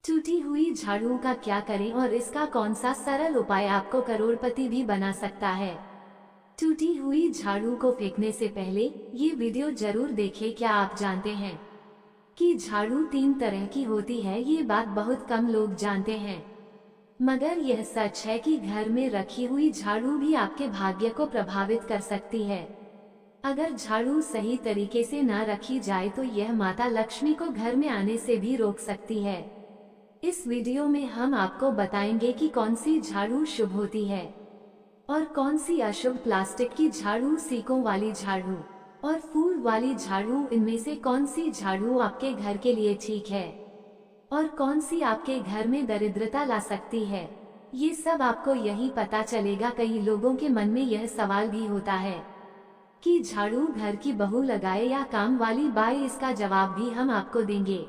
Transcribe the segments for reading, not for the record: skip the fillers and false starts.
टूटी हुई झाड़ू का क्या करें और इसका कौन सा सरल उपाय आपको करोड़पति भी बना सकता है। टूटी हुई झाड़ू को फेंकने से पहले ये वीडियो जरूर देखें। क्या आप जानते हैं कि झाड़ू 3 तरह की होती है? ये बात बहुत कम लोग जानते हैं, मगर यह सच है कि घर में रखी हुई झाड़ू भी आपके भाग्य को प्रभावित कर सकती है। अगर झाड़ू सही तरीके से न रखी जाए तो यह माता लक्ष्मी को घर में आने से भी रोक सकती है। इस वीडियो में हम आपको बताएंगे कि कौन सी झाड़ू शुभ होती है और कौन सी अशुभ। प्लास्टिक की झाड़ू, सीकों वाली झाड़ू और फूल वाली झाड़ू, इनमें से कौन सी झाड़ू आपके घर के लिए ठीक है और कौन सी आपके घर में दरिद्रता ला सकती है, ये सब आपको यही पता चलेगा। कई लोगों के मन में यह सवाल भी होता है कि झाड़ू घर की बहू लगाए या काम वाली बाई। इसका जवाब भी हम आपको देंगे,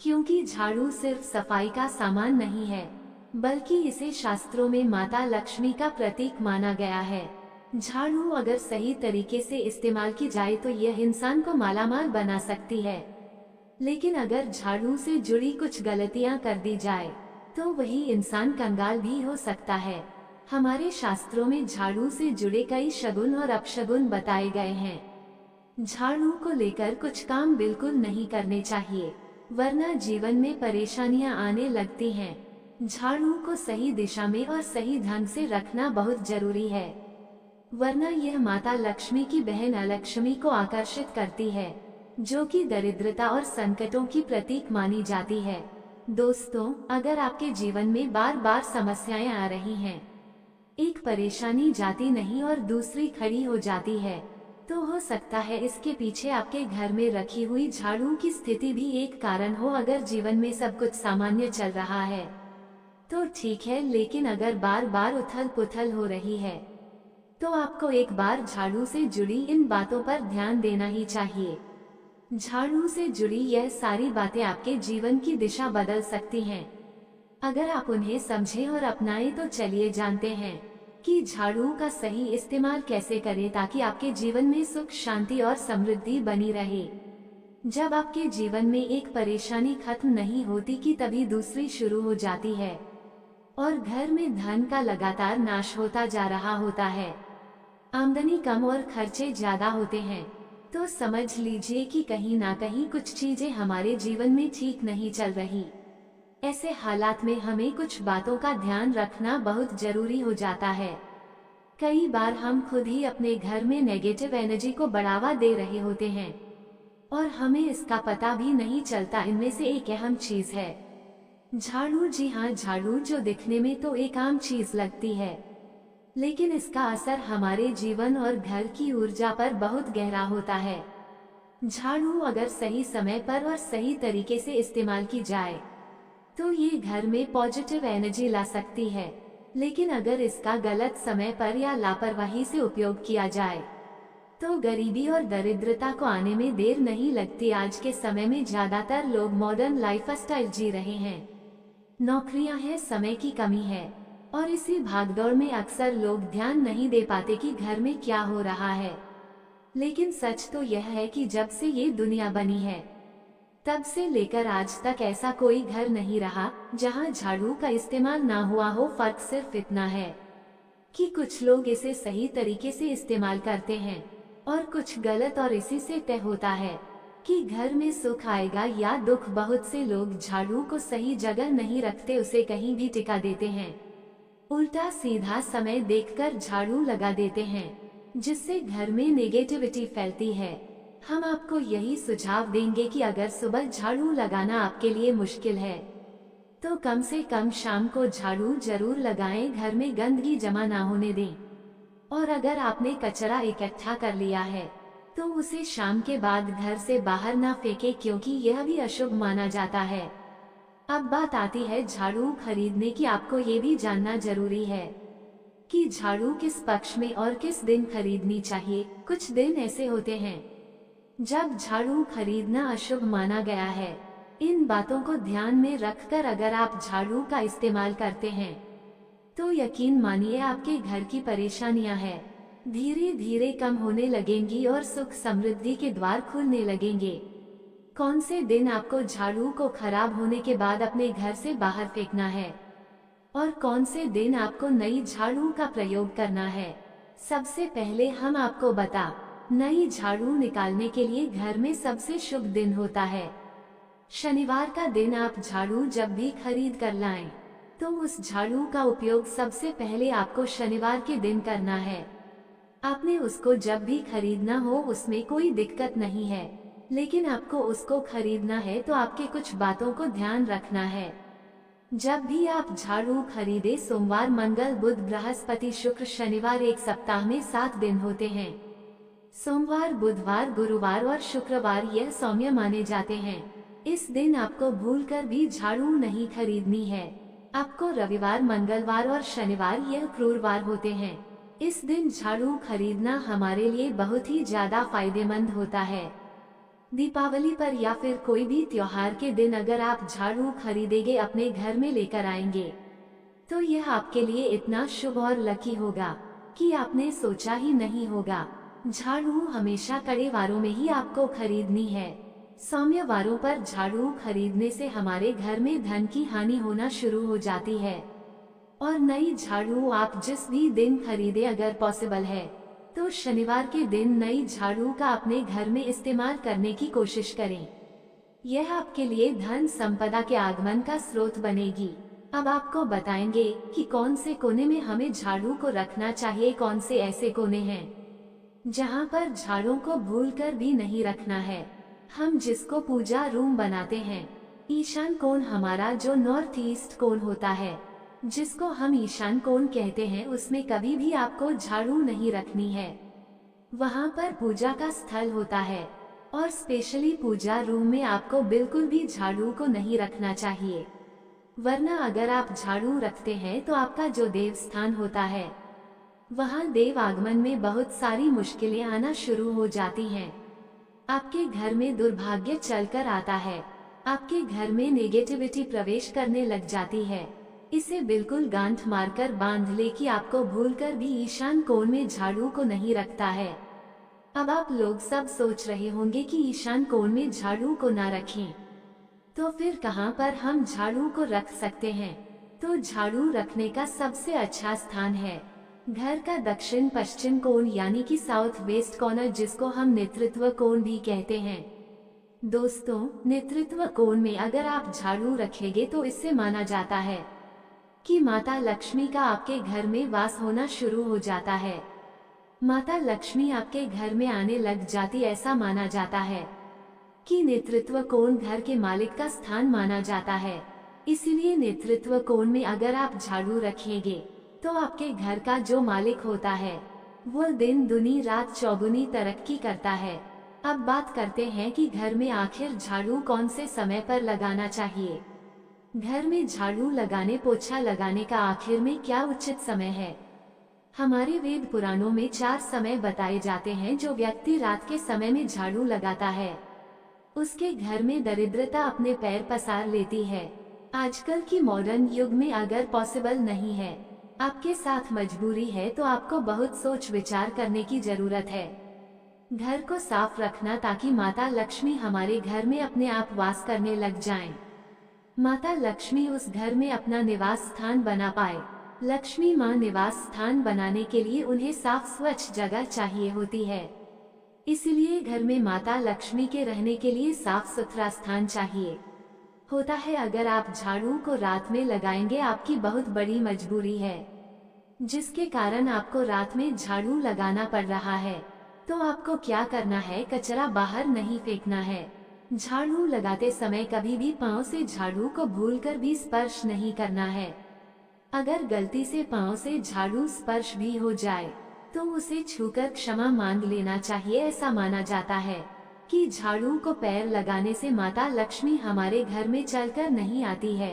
क्योंकि झाड़ू सिर्फ सफाई का सामान नहीं है, बल्कि इसे शास्त्रों में माता लक्ष्मी का प्रतीक माना गया है। झाड़ू अगर सही तरीके से इस्तेमाल की जाए तो यह इंसान को मालामाल बना सकती है, लेकिन अगर झाड़ू से जुड़ी कुछ गलतियां कर दी जाए तो वही इंसान कंगाल भी हो सकता है। हमारे शास्त्रों में झाड़ू से जुड़े कई शगुन और अपशगुन बताए गए हैं। झाड़ू को लेकर कुछ काम बिल्कुल नहीं करने चाहिए, वरना जीवन में परेशानियां आने लगती हैं। झाड़ू को सही दिशा में और सही ढंग से रखना बहुत जरूरी है, वरना यह माता लक्ष्मी की बहन अलक्ष्मी को आकर्षित करती है, जो कि दरिद्रता और संकटों की प्रतीक मानी जाती है। दोस्तों, अगर आपके जीवन में बार बार समस्याएं आ रही हैं, एक परेशानी जाती नहीं और दूसरी खड़ी हो जाती है, तो हो सकता है इसके पीछे आपके घर में रखी हुई झाड़ू की स्थिति भी एक कारण हो। अगर जीवन में सब कुछ सामान्य चल रहा है तो ठीक है, लेकिन अगर बार बार उथल पुथल हो रही है तो आपको एक बार झाड़ू से जुड़ी इन बातों पर ध्यान देना ही चाहिए। झाड़ू से जुड़ी यह सारी बातें आपके जीवन की दिशा बदल सकती हैं, अगर आप उन्हें समझें और अपनाएं। तो चलिए जानते हैं कि झाड़ू का सही इस्तेमाल कैसे करें ताकि आपके जीवन में सुख, शांति और समृद्धि बनी रहे। जब आपके जीवन में एक परेशानी खत्म नहीं होती कि तभी दूसरी शुरू हो जाती है और घर में धन का लगातार नाश होता जा रहा होता है, आमदनी कम और खर्चे ज्यादा होते हैं, तो समझ लीजिए कि कहीं ना कहीं कुछ चीजें हमारे जीवन में ठीक नहीं चल रही। ऐसे हालात में हमें कुछ बातों का ध्यान रखना बहुत जरूरी हो जाता है। कई बार हम खुद ही अपने घर में नेगेटिव एनर्जी को बढ़ावा दे रहे होते हैं और हमें इसका पता भी नहीं चलता। इनमें से एक अहम चीज है झाड़ू। जी हाँ, झाड़ू जो दिखने में तो एक आम चीज लगती है, लेकिन इसका असर हमारे जीवन और घर की ऊर्जा पर बहुत गहरा होता है। झाड़ू अगर सही समय पर और सही तरीके से इस्तेमाल की जाए तो ये घर में पॉजिटिव एनर्जी ला सकती है, लेकिन अगर इसका गलत समय पर या लापरवाही से उपयोग किया जाए तो गरीबी और दरिद्रता को आने में देर नहीं लगती। आज के समय में ज्यादातर लोग मॉडर्न लाइफस्टाइल जी रहे हैं, नौकरियां हैं, समय की कमी है और इसी भागदौड़ में अक्सर लोग ध्यान नहीं दे पाते कि घर में क्या हो रहा है। लेकिन सच तो यह है कि जब से ये दुनिया बनी है तब से लेकर आज तक ऐसा कोई घर नहीं रहा जहां झाड़ू का इस्तेमाल ना हुआ हो। फर्क सिर्फ इतना है कि कुछ लोग इसे सही तरीके से इस्तेमाल करते हैं और कुछ गलत, और इसी से तय होता है कि घर में सुख आएगा या दुख। बहुत से लोग झाड़ू को सही जगह नहीं रखते, उसे कहीं भी टिका देते हैं, उल्टा सीधा समय देखकर झाड़ू लगा देते हैं, जिससे घर में नेगेटिविटी फैलती है। हम आपको यही सुझाव देंगे कि अगर सुबह झाड़ू लगाना आपके लिए मुश्किल है तो कम से कम शाम को झाड़ू जरूर लगाएं। घर में गंदगी जमा ना होने दें, और अगर आपने कचरा इकट्ठा कर लिया है तो उसे शाम के बाद घर से बाहर ना फेंके, क्योंकि यह भी अशुभ माना जाता है। अब बात आती है झाड़ू खरीदने की। आपको ये भी जानना जरूरी है कि झाड़ू किस पक्ष में और किस दिन खरीदनी चाहिए। कुछ दिन ऐसे होते हैं जब झाड़ू खरीदना अशुभ माना गया है। इन बातों को ध्यान में रखकर अगर आप झाड़ू का इस्तेमाल करते हैं तो यकीन मानिए आपके घर की परेशानियां हैं धीरे धीरे कम होने लगेंगी और सुख समृद्धि के द्वार खुलने लगेंगे। कौन से दिन आपको झाड़ू को खराब होने के बाद अपने घर से बाहर फेंकना है और कौन से दिन आपको नई झाड़ू का प्रयोग करना है। सबसे पहले हम आपको बता, नई झाड़ू निकालने के लिए घर में सबसे शुभ दिन होता है शनिवार का दिन। आप झाड़ू जब भी खरीद कर लाएं, तो उस झाड़ू का उपयोग सबसे पहले आपको शनिवार के दिन करना है। आपने उसको जब भी खरीदना हो उसमें कोई दिक्कत नहीं है, लेकिन आपको उसको खरीदना है तो आपके कुछ बातों को ध्यान रखना है। जब भी आप झाड़ू खरीदे, सोमवार, मंगल, बुध, बृहस्पति, शुक्र, शनिवार, एक सप्ताह में 7 दिन होते हैं। सोमवार, बुधवार, गुरुवार और शुक्रवार यह सौम्य माने जाते हैं। इस दिन आपको भूलकर भी झाड़ू नहीं खरीदनी है। आपको रविवार, मंगलवार और शनिवार यह क्रूरवार होते हैं। इस दिन झाड़ू खरीदना हमारे लिए बहुत ही ज्यादा फायदेमंद होता है। दीपावली पर या फिर कोई भी त्योहार के दिन अगर आप झाड़ू खरीदेंगे, अपने घर में लेकर आएंगे, तो यह आपके लिए इतना शुभ और लकी होगा कि आपने सोचा ही नहीं होगा। झाड़ू हमेशा कड़े वारों में ही आपको खरीदनी है। सौम्य वारों पर झाड़ू खरीदने से हमारे घर में धन की हानि होना शुरू हो जाती है। और नई झाड़ू आप जिस भी दिन खरीदे, अगर पॉसिबल है तो शनिवार के दिन नई झाड़ू का अपने घर में इस्तेमाल करने की कोशिश करें। यह आपके लिए धन संपदा के आगमन का स्रोत बनेगी। अब आपको बताएंगे कि कौन से कोने में हमें झाड़ू को रखना चाहिए, कौन से ऐसे कोने हैं जहां पर झाड़ू को भूलकर भी नहीं रखना है। हम जिसको पूजा रूम बनाते हैं, ईशान कोण हमारा जो नॉर्थ ईस्ट कोण होता है, जिसको हम ईशान कोण कहते हैं, उसमें कभी भी आपको झाड़ू नहीं रखनी है। वहाँ पर पूजा का स्थल होता है और स्पेशली पूजा रूम में आपको बिल्कुल भी झाड़ू को नहीं रखना चाहिए। वरना अगर आप झाड़ू रखते हैं तो आपका जो देव स्थान होता है, वहाँ देव आगमन में बहुत सारी मुश्किलें आना शुरू हो जाती हैं। आपके घर में दुर्भाग्य चलकर आता है, आपके घर में नेगेटिविटी प्रवेश करने लग जाती है। इसे बिल्कुल गांठ मारकर बांध ले कि आपको भूलकर भी ईशान कोण में झाड़ू को नहीं रखता है। अब आप लोग सब सोच रहे होंगे कि ईशान कोण में झाड़ू को ना रखें, तो फिर कहां पर हम झाड़ू को रख सकते हैं? तो झाड़ू रखने का सबसे अच्छा स्थान है घर का दक्षिण पश्चिम कोण, यानी कि साउथ वेस्ट कॉर्नर, जिसको हम नेतृत्व कोण भी कहते हैं। दोस्तों, नेतृत्व कोण में अगर आप झाड़ू रखेंगे तो इससे माना जाता है कि माता लक्ष्मी का आपके घर में वास होना शुरू हो जाता है। माता लक्ष्मी आपके घर में आने लग जाती, ऐसा माना जाता है कि नेतृत्व कोण घर के मालिक का स्थान माना जाता है। इसीलिए नेतृत्व कोण में अगर आप झाड़ू रखेंगे तो आपके घर का जो मालिक होता है वो दिन दुनी रात चौगुनी तरक्की करता है। अब बात करते हैं कि घर में आखिर झाड़ू कौन से समय पर लगाना चाहिए। घर में झाड़ू लगाने, पोछा लगाने का आखिर में क्या उचित समय है? हमारे वेद पुराणों में 4 समय बताए जाते हैं। जो व्यक्ति रात के समय में झाड़ू लगाता है, उसके घर में दरिद्रता अपने पैर पसार लेती है। आजकल की मॉडर्न युग में अगर पॉसिबल नहीं है, आपके साथ मजबूरी है, तो आपको बहुत सोच विचार करने की जरूरत है। घर को साफ रखना ताकि माता लक्ष्मी हमारे घर में अपने आप वास करने लग जाएं। माता लक्ष्मी उस घर में अपना निवास स्थान बना पाए। लक्ष्मी माँ निवास स्थान बनाने के लिए उन्हें साफ स्वच्छ जगह चाहिए होती है। इसलिए घर में माता लक्ष्मी के रहने के लिए साफ सुथरा स्थान चाहिए होता है। अगर आप झाड़ू को रात में लगाएंगे, आपकी बहुत बड़ी मजबूरी है जिसके कारण आपको रात में झाड़ू लगाना पड़ रहा है, तो आपको क्या करना है? कचरा बाहर नहीं फेंकना है। झाड़ू लगाते समय कभी भी पाँव से झाड़ू को भूलकर भी स्पर्श नहीं करना है। अगर गलती से पाँव से झाड़ू स्पर्श भी हो जाए तो उसे छूकर क्षमा मांग लेना चाहिए। ऐसा माना जाता है कि झाड़ू को पैर लगाने से माता लक्ष्मी हमारे घर में चलकर नहीं आती है,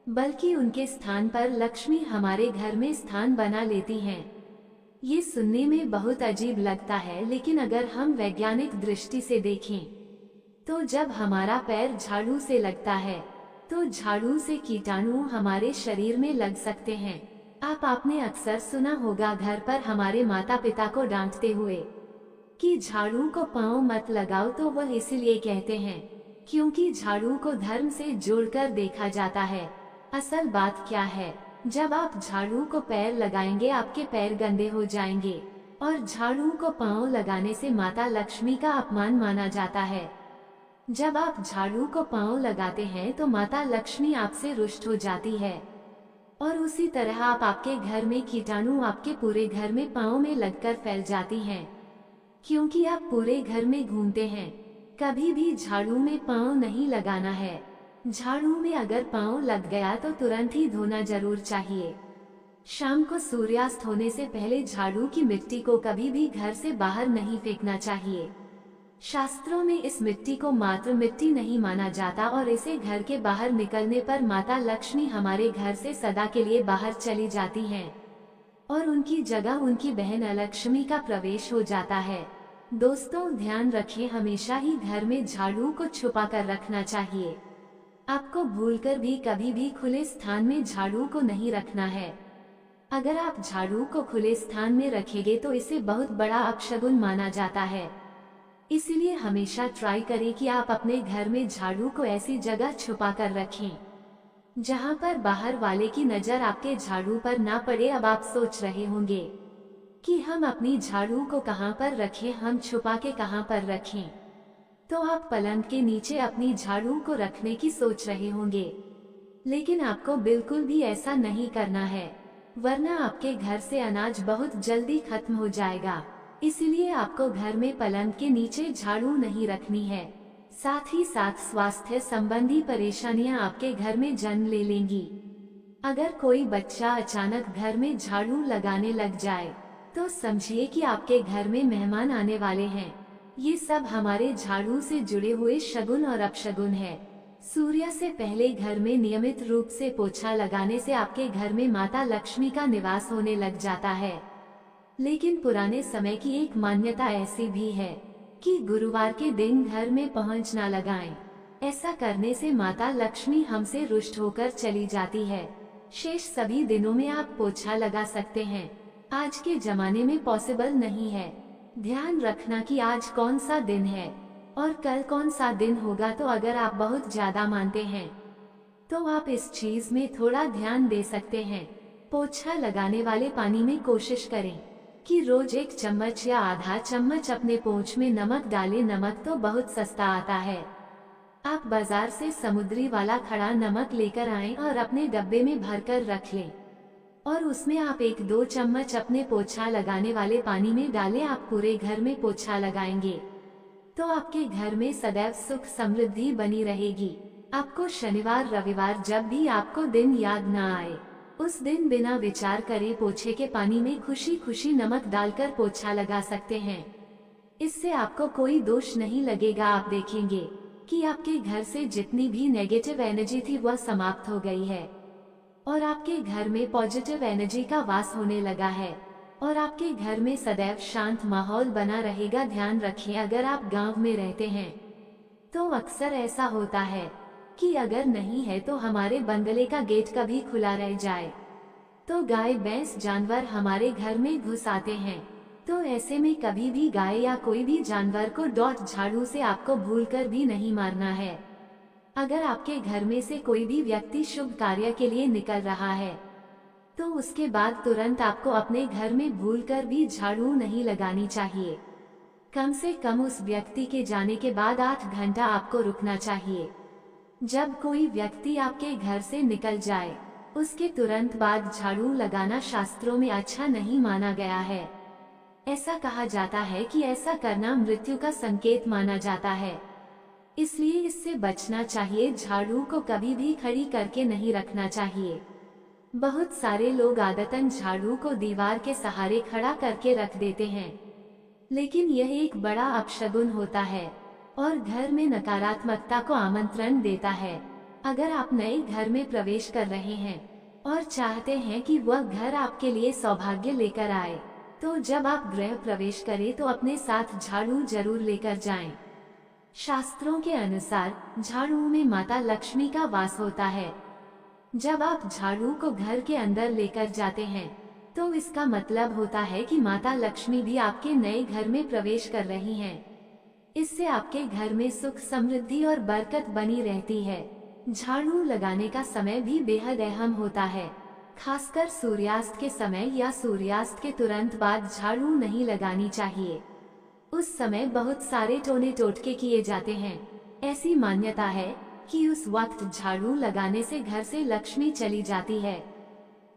बल्कि उनके स्थान पर लक्ष्मी हमारे घर में स्थान बना लेती हैं। ये सुनने में बहुत अजीब लगता है, लेकिन अगर हम वैज्ञानिक दृष्टि से देखें तो जब हमारा पैर झाड़ू से लगता है तो झाड़ू से कीटाणु हमारे शरीर में लग सकते हैं। आपने अक्सर सुना होगा घर पर हमारे माता पिता को डांटते हुए कि झाड़ू को पाँव मत लगाओ, तो वह इसीलिए कहते हैं क्योंकि झाड़ू को धर्म से जोड़कर देखा जाता है। असल बात क्या है, जब आप झाड़ू को पैर लगाएंगे आपके पैर गंदे हो जाएंगे, और झाड़ू को पांव लगाने से माता लक्ष्मी का अपमान माना जाता है। जब आप झाड़ू को पांव लगाते हैं तो माता लक्ष्मी आपसे रुष्ट हो जाती है, और उसी तरह आपके घर में कीटाणु आपके पूरे घर में पांव में लगकर फैल जाती हैं, क्योंकि आप पूरे घर में घूमते हैं। कभी भी झाड़ू में पांव नहीं लगाना है। झाड़ू में अगर पांव लग गया तो तुरंत ही धोना जरूर चाहिए। शाम को सूर्यास्त होने से पहले झाड़ू की मिट्टी को कभी भी घर से बाहर नहीं फेंकना चाहिए। शास्त्रों में इस मिट्टी को मात्र मिट्टी नहीं माना जाता, और इसे घर के बाहर निकलने पर माता लक्ष्मी हमारे घर से सदा के लिए बाहर चली जाती हैं, और उनकी जगह उनकी बहन अलक्ष्मी का प्रवेश हो जाता है। दोस्तों, ध्यान रखें, हमेशा ही घर में झाड़ू को छुपा कर रखना चाहिए। आपको भूलकर भी कभी भी खुले स्थान में झाड़ू को नहीं रखना है। अगर आप झाड़ू को खुले स्थान में रखेंगे तो इसे बहुत बड़ा अपशगुन माना जाता है। इसलिए हमेशा ट्राई करें कि आप अपने घर में झाड़ू को ऐसी जगह छुपा कर रखें जहां पर बाहर वाले की नजर आपके झाड़ू पर ना पड़े। अब आप सोच रहे होंगे कि हम अपनी झाड़ू को कहां पर रखें, हम छुपा के कहां पर रखें। तो आप पलंग के नीचे अपनी झाड़ू को रखने की सोच रहे होंगे, लेकिन आपको बिल्कुल भी ऐसा नहीं करना है, वरना आपके घर से अनाज बहुत जल्दी खत्म हो जाएगा। इसलिए आपको घर में पलंग के नीचे झाड़ू नहीं रखनी है। साथ ही साथ स्वास्थ्य संबंधी परेशानियां आपके घर में जन्म ले लेंगी। अगर कोई बच्चा अचानक घर में झाड़ू लगाने लग जाए तो समझिए कि आपके घर में मेहमान आने वाले हैं। ये सब हमारे झाड़ू से जुड़े हुए शगुन और अपशगुन है। सूर्य से पहले घर में नियमित रूप से पोछा लगाने से आपके घर में माता लक्ष्मी का निवास होने लग जाता है। लेकिन पुराने समय की एक मान्यता ऐसी भी है कि गुरुवार के दिन घर में पहुंच न लगाएं। ऐसा करने से माता लक्ष्मी हमसे रुष्ट होकर चली जाती है। शेष सभी दिनों में आप पोछा लगा सकते हैं। आज के जमाने में पॉसिबल नहीं है। ध्यान रखना कि आज कौन सा दिन है और कल कौन सा दिन होगा। तो अगर आप बहुत ज्यादा मानते हैं तो आप इस चीज में थोड़ा ध्यान दे सकते हैं। पोछा लगाने वाले पानी में कोशिश करें कि रोज 1 चम्मच या आधा चम्मच अपने पोंछ में नमक डालें। नमक तो बहुत सस्ता आता है। आप बाजार से समुद्री वाला खड़ा नमक लेकर आएं और अपने डब्बे में भरकर रख लें, और उसमें आप 1-2 चम्मच अपने पोछा लगाने वाले पानी में डालें। आप पूरे घर में पोछा लगाएंगे तो आपके घर में सदैव सुख समृद्धि बनी रहेगी। आपको शनिवार रविवार जब भी आपको दिन याद न आए, उस दिन बिना विचार करे पोछे के पानी में खुशी खुशी नमक डालकर पोछा लगा सकते हैं। इससे आपको कोई दोष नहीं लगेगा। आप देखेंगे कि आपके घर से जितनी भी नेगेटिव एनर्जी थी वह समाप्त हो गई है, और आपके घर में पॉजिटिव एनर्जी का वास होने लगा है, और आपके घर में सदैव शांत माहौल बना रहेगा। ध्यान रखें, अगर आप गांव में रहते हैं तो अक्सर ऐसा होता है कि अगर नहीं है तो हमारे बंगले का गेट कभी खुला रह जाए तो गाय भैंस जानवर हमारे घर में घुस आते हैं। तो ऐसे में कभी भी गाय या कोई भी जानवर को झाड़ू से आपको भूलकर भी नहीं मारना है। अगर आपके घर में से कोई भी व्यक्ति शुभ कार्य के लिए निकल रहा है तो उसके बाद तुरंत आपको अपने घर में भूलकर भी झाड़ू नहीं लगानी चाहिए। कम से कम उस व्यक्ति के जाने के बाद 8 घंटा आपको रुकना चाहिए। जब कोई व्यक्ति आपके घर से निकल जाए उसके तुरंत बाद झाड़ू लगाना शास्त्रों में अच्छा नहीं माना गया है। ऐसा कहा जाता है कि ऐसा करना मृत्यु का संकेत माना जाता है, इसलिए इससे बचना चाहिए। झाड़ू को कभी भी खड़ी करके नहीं रखना चाहिए। बहुत सारे लोग आदतन झाड़ू को दीवार के सहारे खड़ा करके रख देते हैं, लेकिन यह एक बड़ा अपशगुन होता है और घर में नकारात्मकता को आमंत्रण देता है। अगर आप नए घर में प्रवेश कर रहे हैं और चाहते हैं कि वह घर आपके लिए सौभाग्य लेकर आए, तो जब आप गृह प्रवेश करें तो अपने साथ झाड़ू जरूर लेकर जाएं। शास्त्रों के अनुसार झाड़ू में माता लक्ष्मी का वास होता है। जब आप झाड़ू को घर के अंदर लेकर जाते हैं तो इसका मतलब होता है कि माता लक्ष्मी भी आपके नए घर में प्रवेश कर रही हैं। इससे आपके घर में सुख, समृद्धि और बरकत बनी रहती है। झाड़ू लगाने का समय भी बेहद अहम होता है। खासकर सूर्यास्त के समय या सूर्यास्त के तुरंत बाद झाड़ू नहीं लगानी चाहिए। उस समय बहुत सारे टोने टोटके किए जाते हैं। ऐसी मान्यता है कि उस वक्त झाड़ू लगाने से घर से लक्ष्मी चली जाती है।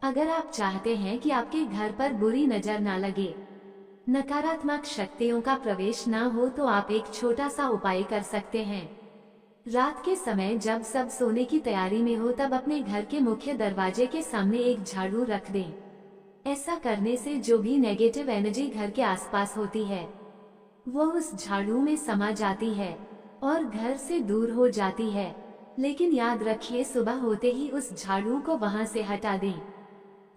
अगर आप चाहते हैं कि आपके घर पर बुरी नजर ना लगे, नकारात्मक शक्तियों का प्रवेश ना हो, तो आप एक छोटा सा उपाय कर सकते हैं। रात के समय जब सब सोने की तैयारी में हो, तब अपने घर के मुख्य दरवाजे के सामने एक झाड़ू रख दें। ऐसा करने से जो भी नेगेटिव एनर्जी घर के आसपास होती है, वो उस झाड़ू में समा जाती है और घर से दूर हो जाती है। लेकिन याद रखिए, सुबह होते ही उस झाड़ू को वहां से हटा दें।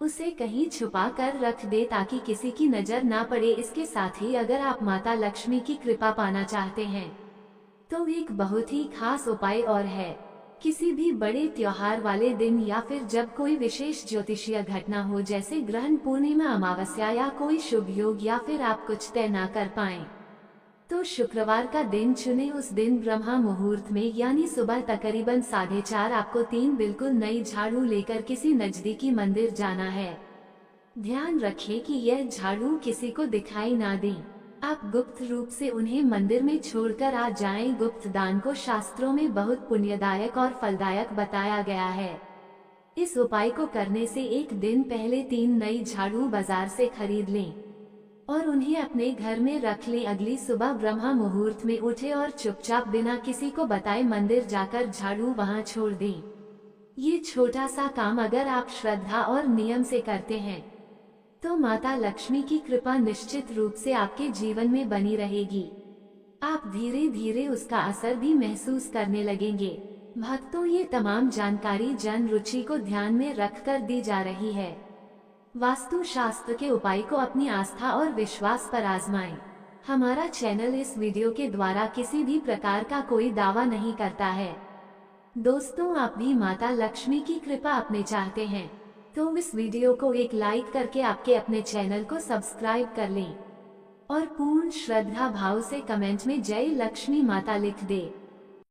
उसे कहीं छुपा कर रख दे ताकि किसी की नजर ना पड़े। इसके साथ ही अगर आप माता लक्ष्मी की कृपा पाना चाहते हैं तो एक बहुत ही खास उपाय और है। किसी भी बड़े त्योहार वाले दिन या फिर जब कोई विशेष ज्योतिषीय घटना हो, जैसे ग्रहण, पूर्णिमा, अमावस्या या कोई शुभ योग, या फिर आप कुछ तय ना कर पाएं, तो शुक्रवार का दिन चुने। उस दिन ब्रह्मा मुहूर्त में यानी सुबह तकरीबन 4:30 आपको 3 बिल्कुल नई झाड़ू लेकर किसी नजदीकी मंदिर जाना है। ध्यान रखें कि यह झाड़ू किसी को दिखाई ना दें। आप गुप्त रूप से उन्हें मंदिर में छोड़कर आ जाएं। गुप्त दान को शास्त्रों में बहुत पुण्यदायक और फलदायक बताया गया है। इस उपाय को करने से एक दिन पहले 3 नई झाड़ू बाजार से खरीद लें और उन्हें अपने घर में रख लें। अगली सुबह ब्रह्मा मुहूर्त में उठे और चुपचाप बिना किसी को बताए मंदिर जाकर झाड़ू वहां छोड़ दें। ये छोटा सा काम अगर आप श्रद्धा और नियम से करते हैं तो माता लक्ष्मी की कृपा निश्चित रूप से आपके जीवन में बनी रहेगी। आप धीरे धीरे उसका असर भी महसूस करने लगेंगे। भक्तों, ये तमाम जानकारी जन रुचि को ध्यान में रखकर दी जा रही है। वास्तु शास्त्र के उपाय को अपनी आस्था और विश्वास पर आजमाएं। हमारा चैनल इस वीडियो के द्वारा किसी भी प्रकार का कोई दावा नहीं करता है। दोस्तों, आप भी माता लक्ष्मी की कृपा अपने चाहते हैं तो इस वीडियो को एक लाइक करके आपके अपने चैनल को सब्सक्राइब कर लें और पूर्ण श्रद्धा भाव से कमेंट में जय लक्ष्मी माता लिख दें।